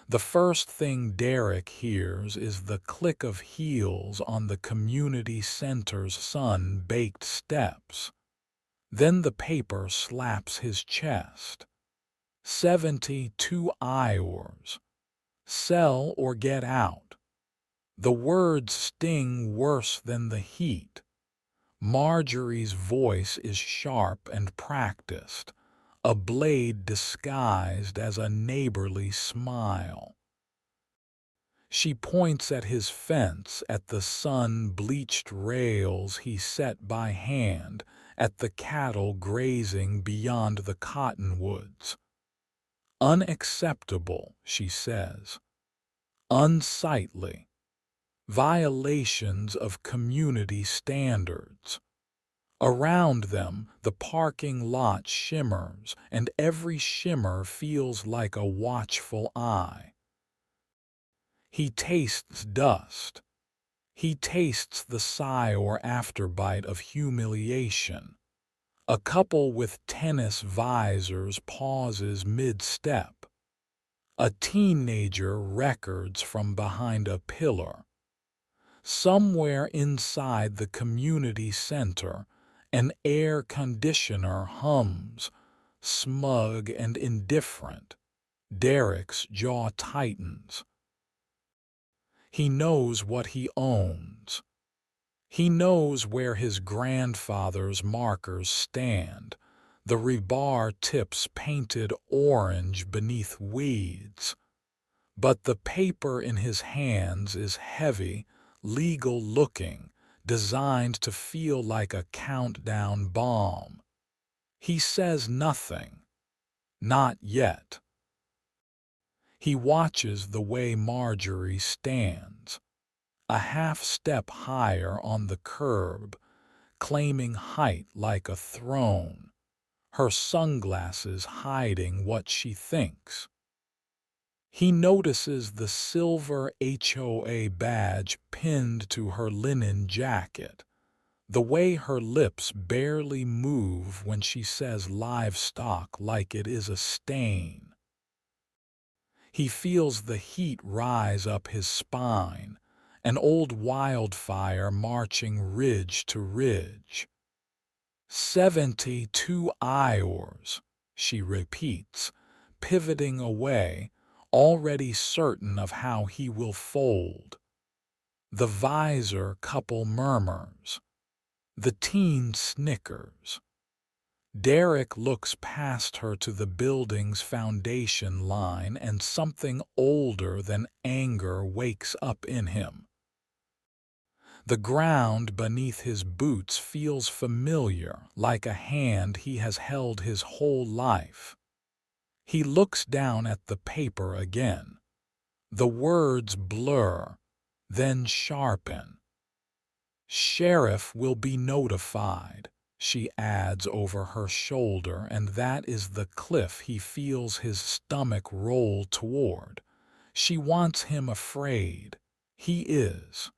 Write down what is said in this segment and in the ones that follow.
The first thing Derek hears is the click of heels on the community center's sun-baked steps. Then the paper slaps his chest. 72 hours. Sell or get out. The words sting worse than the heat. Marjorie's voice is sharp and practiced, a blade disguised as a neighborly smile. She points at his fence, at the sun-bleached rails he set by hand, at the cattle grazing beyond the cottonwoods. Unacceptable, she says. Unsightly. Violations of community standards. Around them, the parking lot shimmers, and every shimmer feels like a watchful eye. He tastes dust. He tastes the sigh or afterbite of humiliation. A couple with tennis visors pauses mid-step. A teenager records from behind a pillar. Somewhere inside the community center, an air conditioner hums, smug and indifferent. Derek's jaw tightens. He knows what he owns. He knows where his grandfather's markers stand, the rebar tips painted orange beneath weeds. But the paper in his hands is heavy, legal-looking, designed to feel like a countdown bomb. He says nothing. Not yet. He watches the way Marjorie stands, a half-step higher on the curb, claiming height like a throne, her sunglasses hiding what she thinks. He notices the silver HOA badge pinned to her linen jacket, the way her lips barely move when she says livestock like it is a stain. He feels the heat rise up his spine, an old wildfire marching ridge to ridge. 72 hours, she repeats, pivoting away, already certain of how he will fold. The visor couple murmurs. The teen snickers. Derek looks past her to the building's foundation line, and something older than anger wakes up in him. The ground beneath his boots feels familiar, like a hand he has held his whole life. He looks down at the paper again. The words blur, then sharpen. Sheriff will be notified, she adds over her shoulder, and that is the cliff he feels his stomach roll toward. She wants him afraid. He is.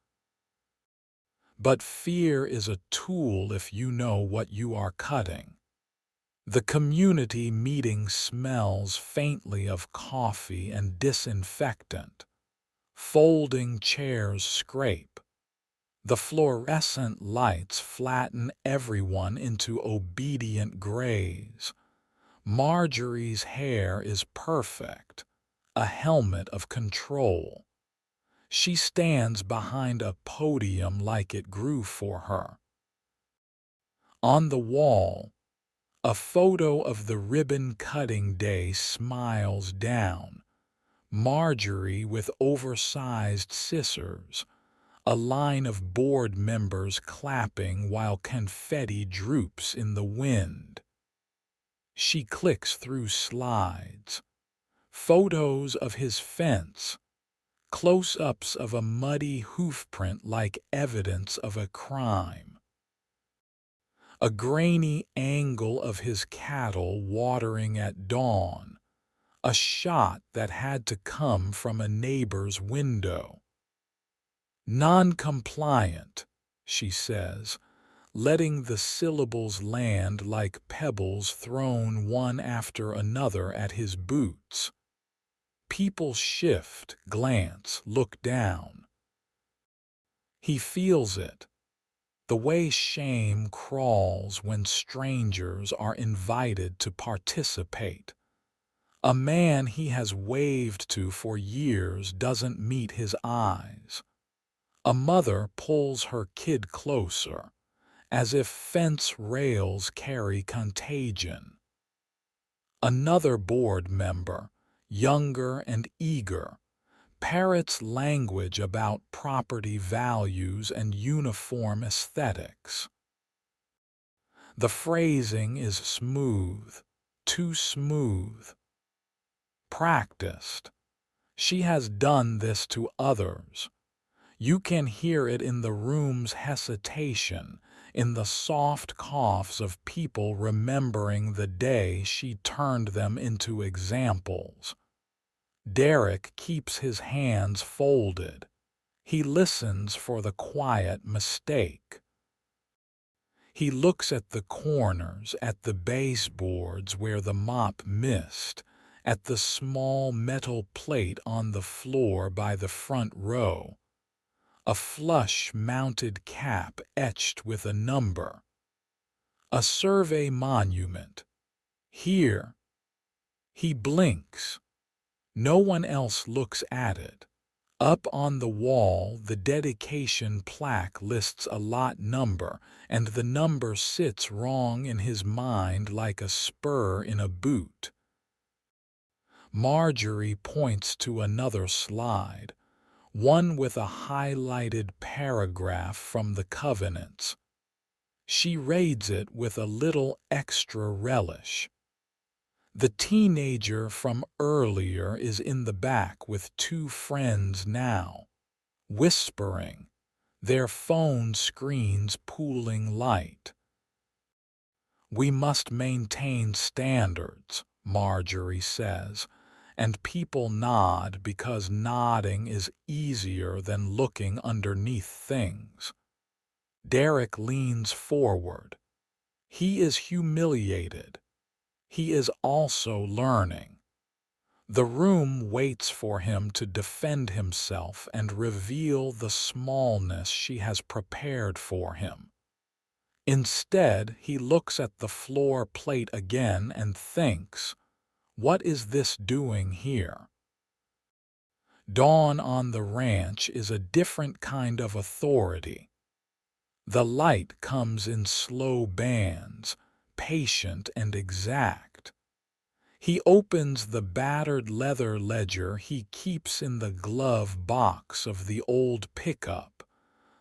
But fear is a tool if you know what you are cutting. The community meeting smells faintly of coffee and disinfectant. Folding chairs scrape. The fluorescent lights flatten everyone into obedient grays. Marjorie's hair is perfect, a helmet of control. She stands behind a podium like it grew for her. On the wall, a photo of the ribbon-cutting day smiles down. Marjorie with oversized scissors, a line of board members clapping while confetti droops in the wind. She clicks through slides. Photos of his fence, close-ups of a muddy hoofprint like evidence of a crime. A grainy angle of his cattle watering at dawn, a shot that had to come from a neighbor's window. Non-compliant, she says, letting the syllables land like pebbles thrown one after another at his boots. People shift, glance, look down. He feels it, the way shame crawls when strangers are invited to participate. A man he has waved to for years doesn't meet his eyes. A mother pulls her kid closer, as if fence rails carry contagion. Another board member, younger and eager, parrots language about property values and uniform aesthetics. The phrasing is smooth, too smooth. Practiced. She has done this to others. You can hear it in the room's hesitation, in the soft coughs of people remembering the day she turned them into examples. Derek keeps his hands folded. He listens for the quiet mistake. He looks at the corners, at the baseboards where the mop missed, at the small metal plate on the floor by the front row. A flush-mounted cap etched with a number. A survey monument. Here. He blinks. No one else looks at it. Up on the wall, the dedication plaque lists a lot number, and the number sits wrong in his mind like a spur in a boot. Marjorie points to another slide, one with a highlighted paragraph from the covenants. She reads it with a little extra relish. The teenager from earlier is in the back with two friends now, whispering, their phone screens pooling light. We must maintain standards, Marjorie says, and people nod because nodding is easier than looking underneath things. Derek leans forward. He is humiliated. He is also learning. The room waits for him to defend himself and reveal the smallness she has prepared for him. Instead, he looks at the floor plate again and thinks, what is this doing here? Dawn on the ranch is a different kind of authority. The light comes in slow bands, patient and exact. He opens the battered leather ledger he keeps in the glove box of the old pickup,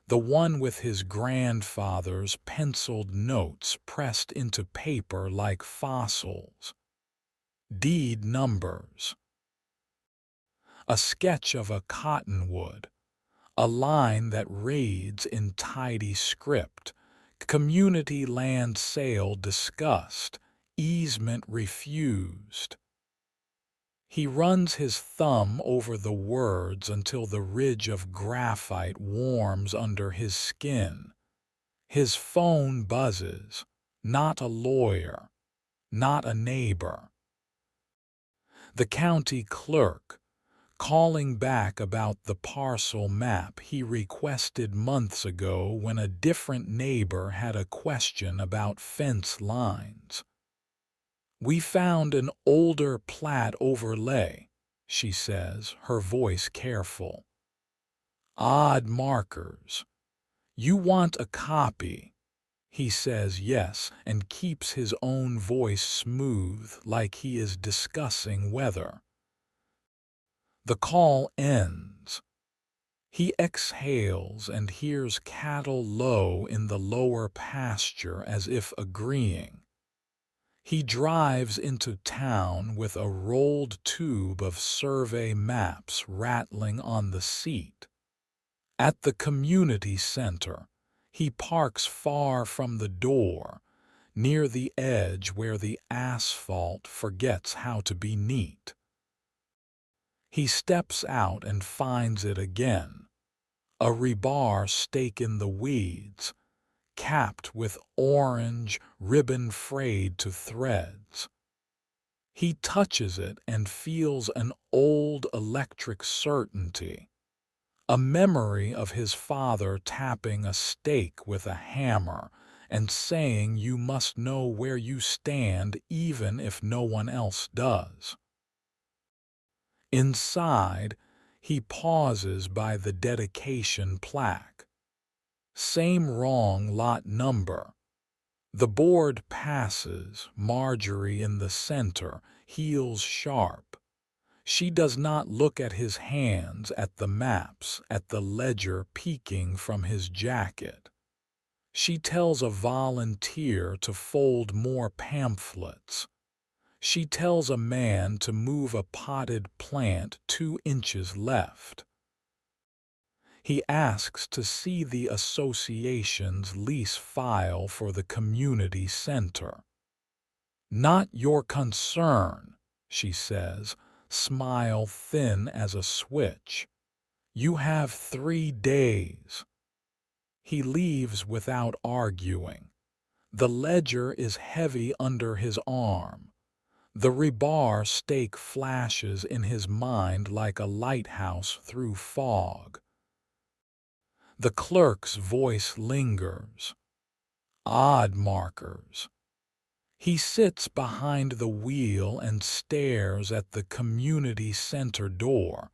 the one with his grandfather's penciled notes pressed into paper like fossils. Deed numbers. A sketch of a cottonwood, a line that reads in tidy script, community land sale discussed, easement refused. He runs his thumb over the words until the ridge of graphite warms under his skin. His phone buzzes. Not a lawyer. Not a neighbor. The county clerk, calling back about the parcel map he requested months ago when a different neighbor had a question about fence lines. We found an older plat overlay, she says, her voice careful. Odd markers. You want a copy? He says yes and keeps his own voice smooth like he is discussing weather. The call ends. He exhales and hears cattle low in the lower pasture as if agreeing. He drives into town with a rolled tube of survey maps rattling on the seat. At the community center, he parks far from the door, near the edge where the asphalt forgets how to be neat. He steps out and finds it again, a rebar stake in the weeds, capped with orange ribbon frayed to threads. He touches it and feels an old electric certainty, a memory of his father tapping a stake with a hammer and saying you must know where you stand even if no one else does. Inside, he pauses by the dedication plaque. Same wrong lot number. The board passes, Marjorie in the center, heels sharp. She does not look at his hands, at the maps, at the ledger peeking from his jacket. She tells a volunteer to fold more pamphlets. She tells a man to move a potted plant 2 inches left. He asks to see the association's lease file for the community center. Not your concern, she says, smile thin as a switch. You have 3 days. He leaves without arguing. The ledger is heavy under his arm. The rebar stake flashes in his mind like a lighthouse through fog. The clerk's voice lingers. Odd markers. He sits behind the wheel and stares at the community center door,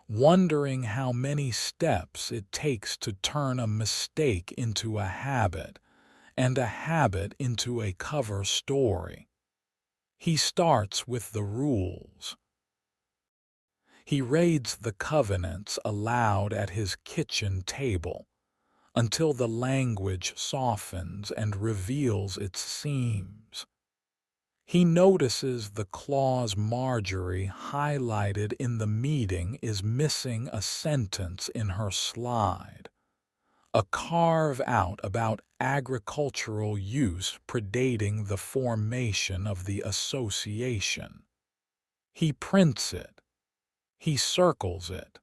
wondering how many steps it takes to turn a mistake into a habit, and a habit into a cover story. He starts with the rules. He reads the covenants aloud at his kitchen table, until the language softens and reveals its seams. He notices the clause Marjorie highlighted in the meeting is missing a sentence in her slide. A carve-out about agricultural use predating the formation of the association. He prints it. He circles it.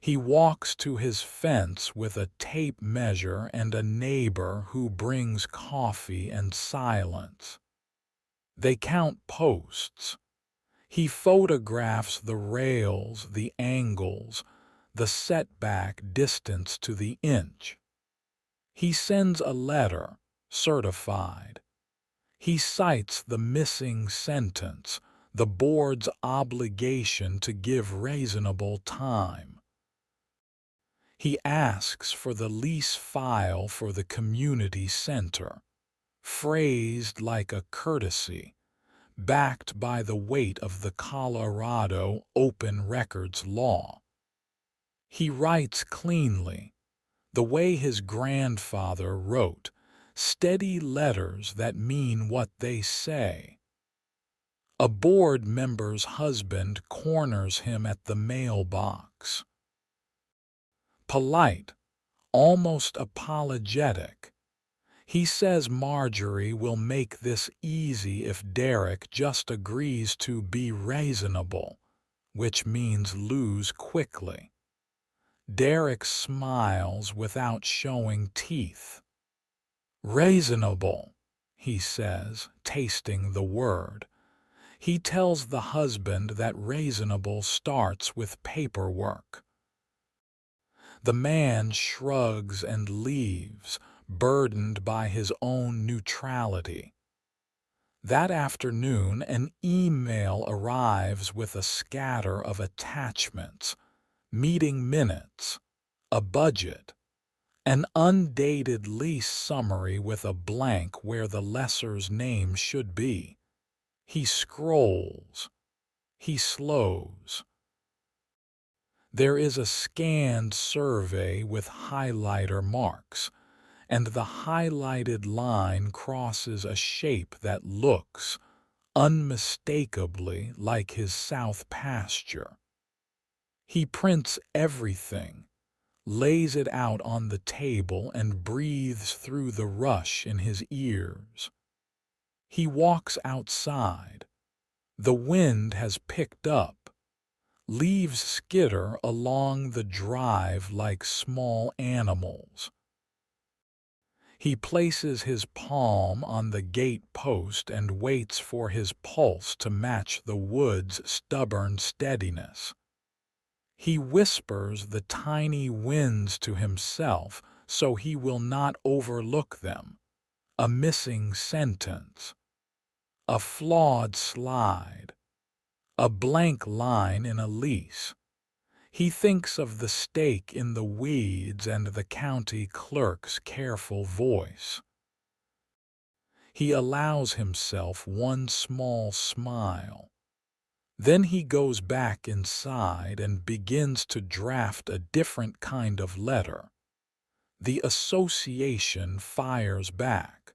He walks to his fence with a tape measure and a neighbor who brings coffee and silence. They count posts. He photographs the rails, the angles, the setback distance to the inch. He sends a letter, certified. He cites the missing sentence, the board's obligation to give reasonable time. He asks for the lease file for the community center, phrased like a courtesy, backed by the weight of the Colorado Open Records law. He writes cleanly, the way his grandfather wrote, steady letters that mean what they say. A board member's husband corners him at the mailbox. Polite, almost apologetic. He says Marjorie will make this easy if Derek just agrees to be reasonable, which means lose quickly. Derek smiles without showing teeth. Reasonable, he says, tasting the word. He tells the husband that reasonable starts with paperwork. The man shrugs and leaves, burdened by his own neutrality. That afternoon, an email arrives with a scatter of attachments, meeting minutes, a budget, an undated lease summary with a blank where the lessor's name should be. He scrolls. He slows. There is a scanned survey with highlighter marks, and the highlighted line crosses a shape that looks, unmistakably, like his south pasture. He prints everything, lays it out on the table, and breathes through the rush in his ears. He walks outside. The wind has picked up. Leaves skitter along the drive like small animals. He places his palm on the gate post and waits for his pulse to match the wood's stubborn steadiness. He whispers the tiny winds to himself so he will not overlook them. A missing sentence, a flawed slide, a blank line in a lease. He thinks of the stake in the weeds and the county clerk's careful voice. He allows himself one small smile. Then he goes back inside and begins to draft a different kind of letter. The association fires back.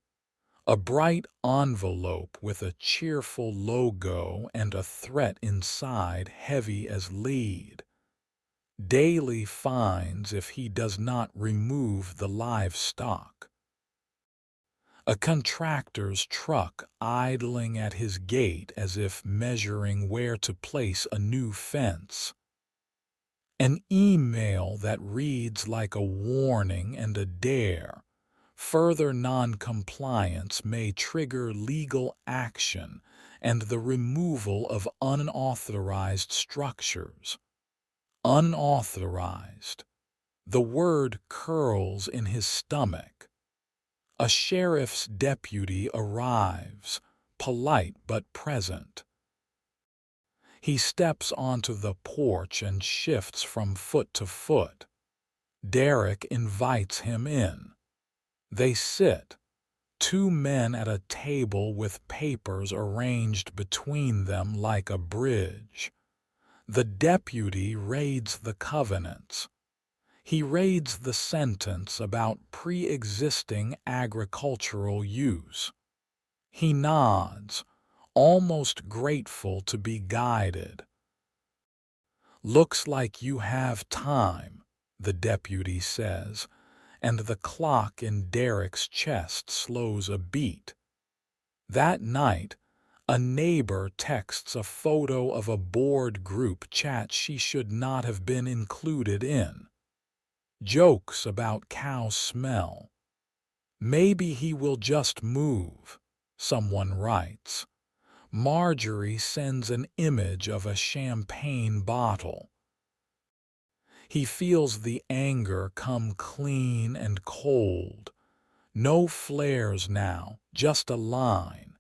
A bright envelope with a cheerful logo and a threat inside heavy as lead. Daily fines if he does not remove the livestock. A contractor's truck idling at his gate as if measuring where to place a new fence. An email that reads like a warning and a dare. Further noncompliance may trigger legal action and the removal of unauthorized structures. Unauthorized. The word curls in his stomach. A sheriff's deputy arrives, polite but present. He steps onto the porch and shifts from foot to foot. Derek invites him in. They sit, two men at a table with papers arranged between them like a bridge. The deputy reads the covenants. He reads the sentence about pre-existing agricultural use. He nods, almost grateful to be guided. "Looks like you have time," the deputy says, and the clock in Derek's chest slows a beat. That night, a neighbor texts a photo of a board group chat she should not have been included in. Jokes about cow smell. "Maybe he will just move," someone writes. Marjorie sends an image of a champagne bottle. He feels the anger come clean and cold. No flares now, just a line.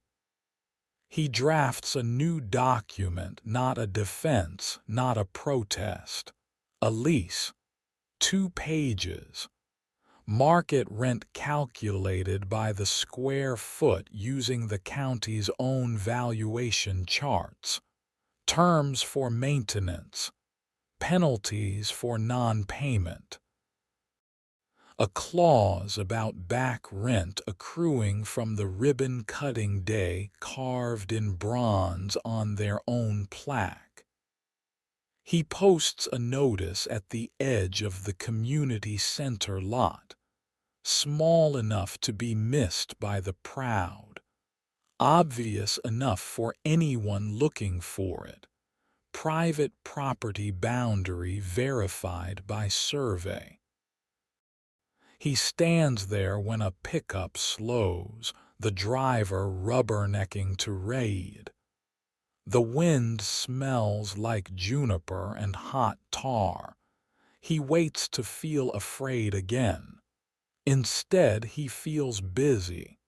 He drafts a new document, not a defense, not a protest. A lease. 2 pages. Market rent calculated by the square foot using the county's own valuation charts. Terms for maintenance. Penalties for non-payment. A clause about back rent accruing from the ribbon-cutting day carved in bronze on their own plaque. He posts a notice at the edge of the community center lot, small enough to be missed by the proud, obvious enough for anyone looking for it. Private property boundary verified by survey. He stands there when a pickup slows, the driver rubbernecking to raid. The wind smells like juniper and hot tar. He waits to feel afraid again. Instead, he feels busy.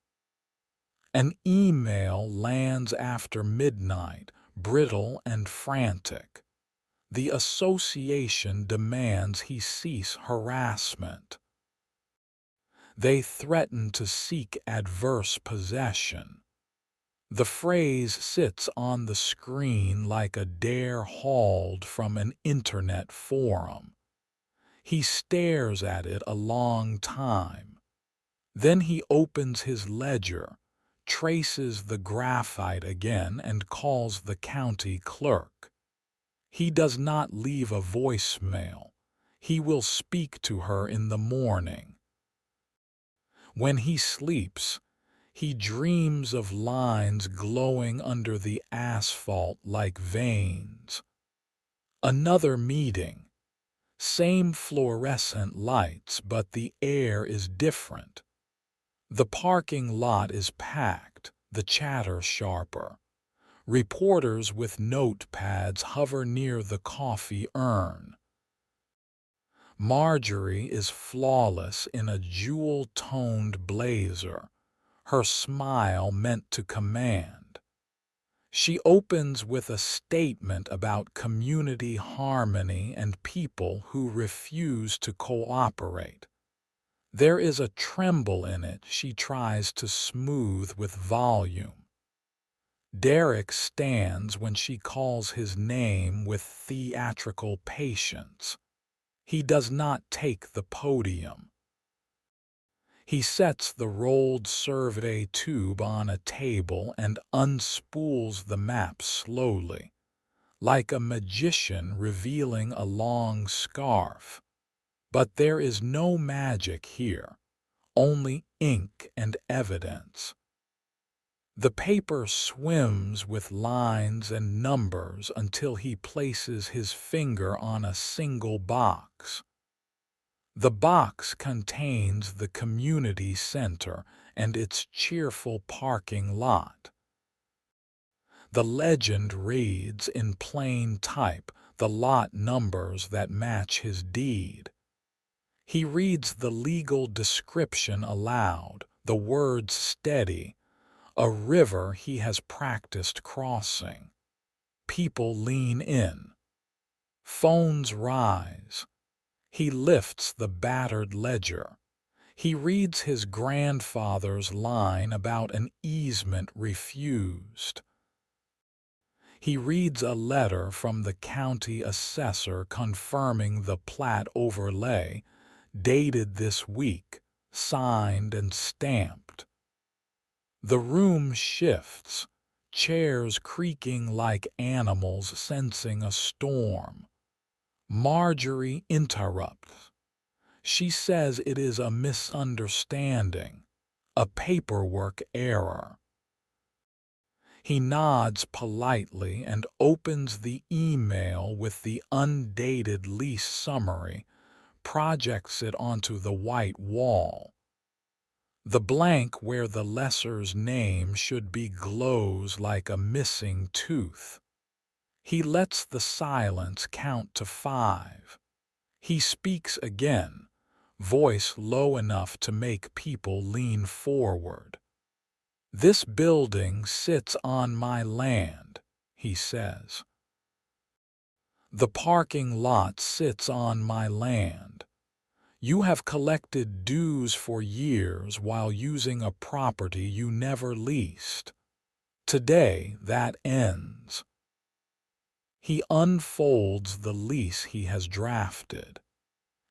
An email lands after midnight, brittle and frantic. The association demands he cease harassment. They threaten to seek adverse possession. The phrase sits on the screen like a dare hauled from an internet forum. He stares at it a long time. Then he opens his ledger, traces the graphite again, and calls the county clerk. He does not leave a voicemail. He will speak to her in the morning. When he sleeps, he dreams of lines glowing under the asphalt like veins. Another meeting. Same fluorescent lights, but the air is different. The parking lot is packed, the chatter sharper. Reporters with notepads hover near the coffee urn. Marjorie is flawless in a jewel-toned blazer, her smile meant to command. She opens with a statement about community harmony and people who refuse to cooperate. There is a tremble in it she tries to smooth with volume. Derek stands when she calls his name with theatrical patience. He does not take the podium. He sets the rolled survey tube on a table and unspools the map slowly, like a magician revealing a long scarf. But there is no magic here, only ink and evidence. The paper swims with lines and numbers until he places his finger on a single box. The box contains the community center and its cheerful parking lot. The legend reads in plain type the lot numbers that match his deed. He reads the legal description aloud, the words steady, a river he has practiced crossing. People lean in. Phones rise. He lifts the battered ledger. He reads his grandfather's line about an easement refused. He reads a letter from the county assessor confirming the plat overlay, dated this week, signed and stamped. The room shifts, chairs creaking like animals sensing a storm. Marjorie interrupts. She says it is a misunderstanding, a paperwork error. He nods politely and opens the email with the undated lease summary, projects it onto the white wall. The blank where the lessor's name should be glows like a missing tooth. He lets the silence count to 5. He speaks again, voice low enough to make people lean forward. "This building sits on my land," he says. "The parking lot sits on my land. You have collected dues for years while using a property you never leased. Today that ends." He unfolds the lease he has drafted.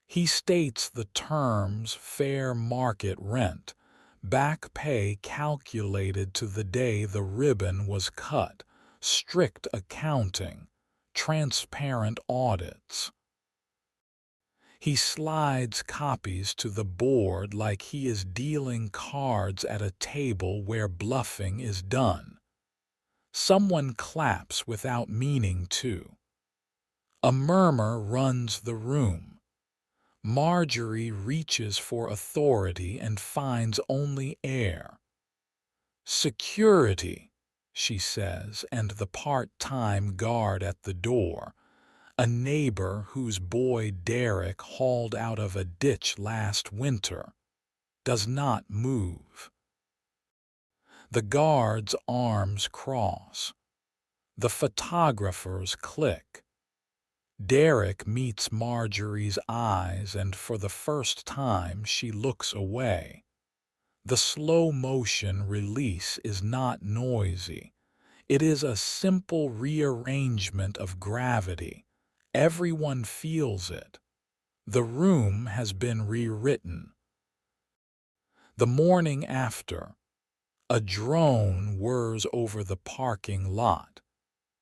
He states the terms: fair market rent, back pay calculated to the day the ribbon was cut, strict accounting, transparent audits. He slides copies to the board like he is dealing cards at a table where bluffing is done. Someone claps without meaning to. A murmur runs the room. Marjorie reaches for authority and finds only air. "Security," she says, and the part-time guard at the door, a neighbor whose boy Derek hauled out of a ditch last winter, does not move. The guard's arms cross. The photographers click. Derek meets Marjorie's eyes, and for the first time she looks away. The slow-motion release is not noisy. It is a simple rearrangement of gravity. Everyone feels it. The room has been rewritten. The morning after, a drone whirs over the parking lot,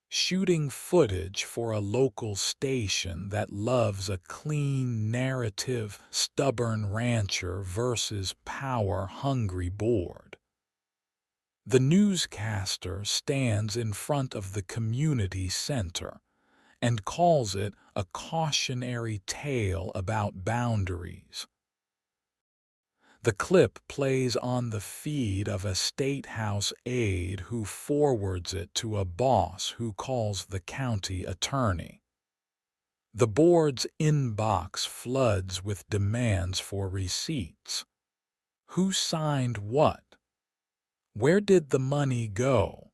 shooting footage for a local station that loves a clean narrative, stubborn rancher versus power-hungry board. The newscaster stands in front of the community center and calls it a cautionary tale about boundaries. The clip plays on the feed of a state house aide who forwards it to a boss who calls the county attorney. The board's inbox floods with demands for receipts. Who signed what? Where did the money go?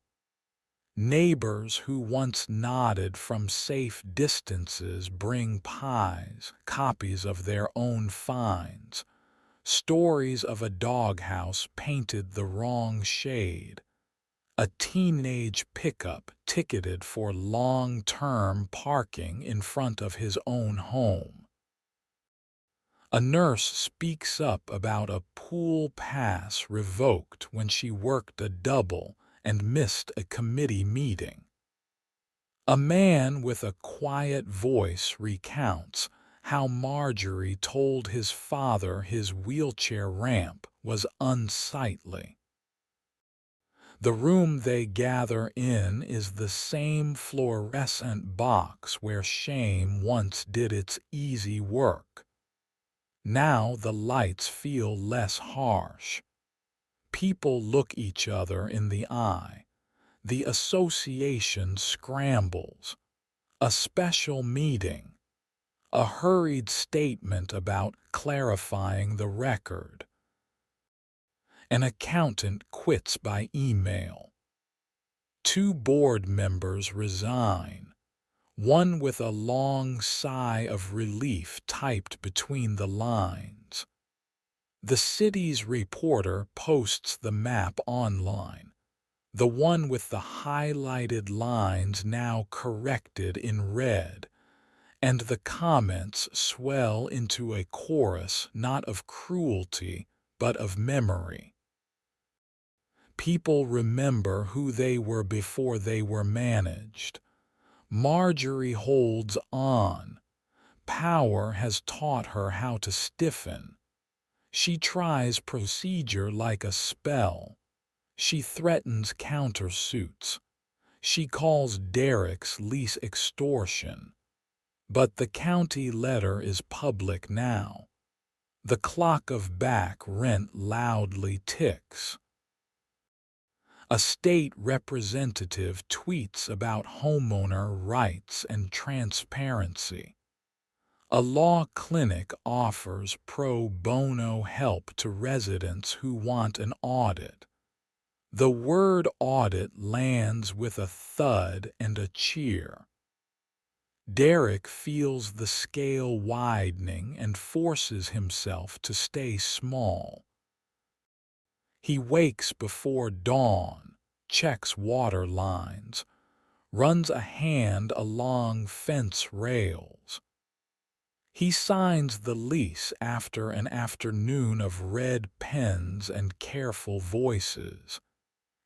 Neighbors who once nodded from safe distances bring pies, copies of their own fines, stories of a doghouse painted the wrong shade, a teenage pickup ticketed for long-term parking in front of his own home. A nurse speaks up about a pool pass revoked when she worked a double and missed a committee meeting. A man with a quiet voice recounts how Marjorie told his father his wheelchair ramp was unsightly. The room they gather in is the same fluorescent box where shame once did its easy work. Now the lights feel less harsh. People look each other in the eye. The association scrambles. A special meeting. A hurried statement about clarifying the record. An accountant quits by email. 2 board members resign, one with a long sigh of relief typed between the lines. The city's reporter posts the map online, the one with the highlighted lines now corrected in red, and the comments swell into a chorus not of cruelty, but of memory. People remember who they were before they were managed. Marjorie holds on. Power has taught her how to stiffen. She tries procedure like a spell. She threatens countersuits. She calls Derek's lease extortion. But the county letter is public now. The clock of back rent loudly ticks. A state representative tweets about homeowner rights and transparency. A law clinic offers pro bono help to residents who want an audit. The word audit lands with a thud and a cheer. Derek feels the scale widening and forces himself to stay small. He wakes before dawn, checks water lines, runs a hand along fence rails. He signs the lease after an afternoon of red pens and careful voices,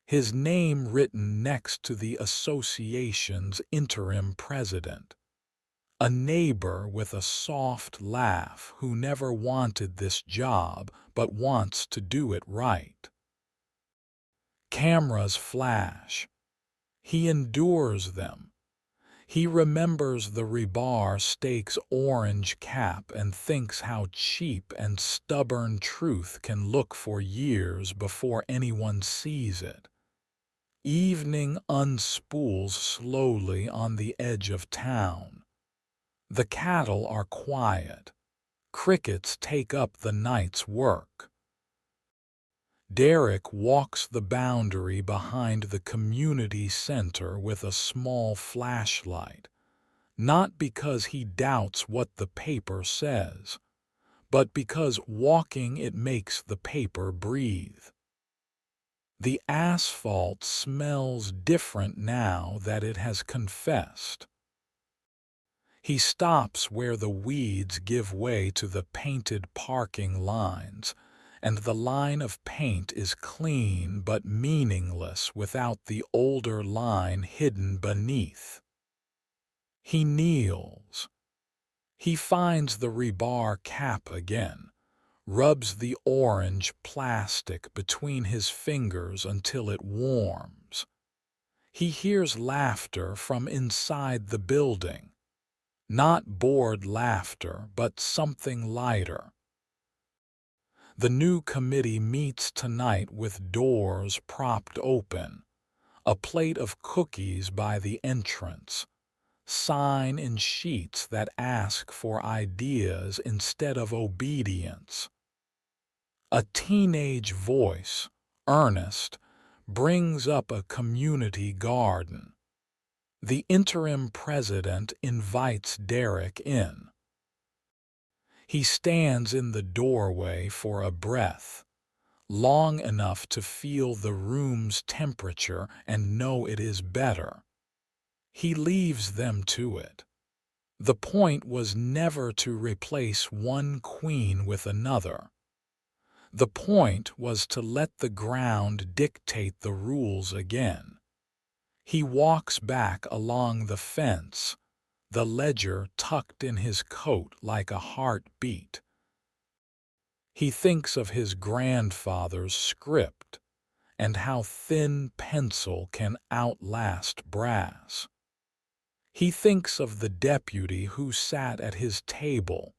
his name written next to the association's interim president. A neighbor with a soft laugh who never wanted this job but wants to do it right. Cameras flash. He endures them. He remembers the rebar stake's orange cap and thinks how cheap and stubborn truth can look for years before anyone sees it. Evening unspools slowly on the edge of town. The cattle are quiet. Crickets take up the night's work. Derek walks the boundary behind the community center with a small flashlight, not because he doubts what the paper says, but because walking it makes the paper breathe. The asphalt smells different now that it has confessed. He stops where the weeds give way to the painted parking lines, and the line of paint is clean but meaningless without the older line hidden beneath. He kneels. He finds the rebar cap again, rubs the orange plastic between his fingers until it warms. He hears laughter from inside the building. Not bored laughter, but something lighter. The new committee meets tonight with doors propped open, a plate of cookies by the entrance, sign in sheets that ask for ideas instead of obedience. A teenage voice, earnest, brings up a community garden. The interim president invites Derek in. He stands in the doorway for a breath, long enough to feel the room's temperature and know it is better. He leaves them to it. The point was never to replace one queen with another. The point was to let the ground dictate the rules again. He walks back along the fence, the ledger tucked in his coat like a heartbeat. He thinks of his grandfather's script and how thin pencil can outlast brass. He thinks of the deputy who sat at his table,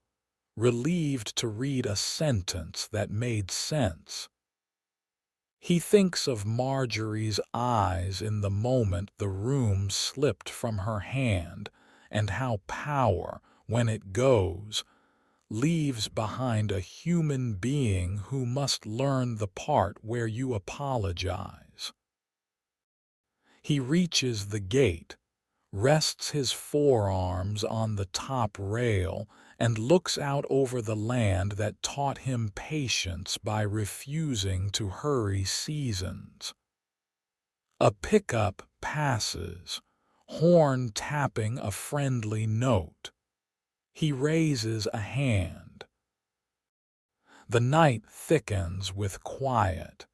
relieved to read a sentence that made sense. He thinks of Marjorie's eyes in the moment the room slipped from her hand and how power, when it goes, leaves behind a human being who must learn the part where you apologize. He reaches the gate, rests his forearms on the top rail, and looks out over the land that taught him patience by refusing to hurry seasons. A pickup passes, horn tapping a friendly note. He raises a hand. The night thickens with quiet.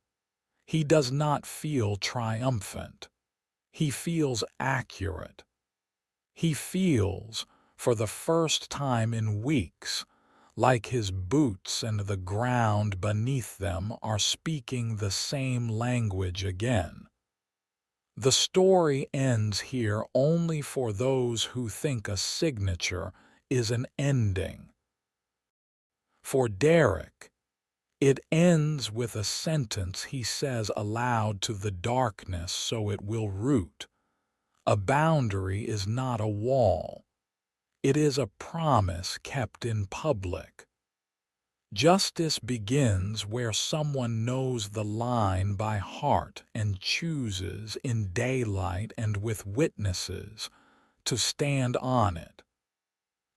He does not feel triumphant. He feels accurate. He feels, for the first time in weeks, like his boots and the ground beneath them are speaking the same language again. The story ends here only for those who think a signature is an ending. For Derek, it ends with a sentence he says aloud to the darkness so it will root. A boundary is not a wall. It is a promise kept in public. Justice begins where someone knows the line by heart and chooses, in daylight and with witnesses, to stand on it.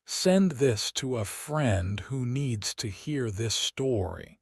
Send this to a friend who needs to hear this story.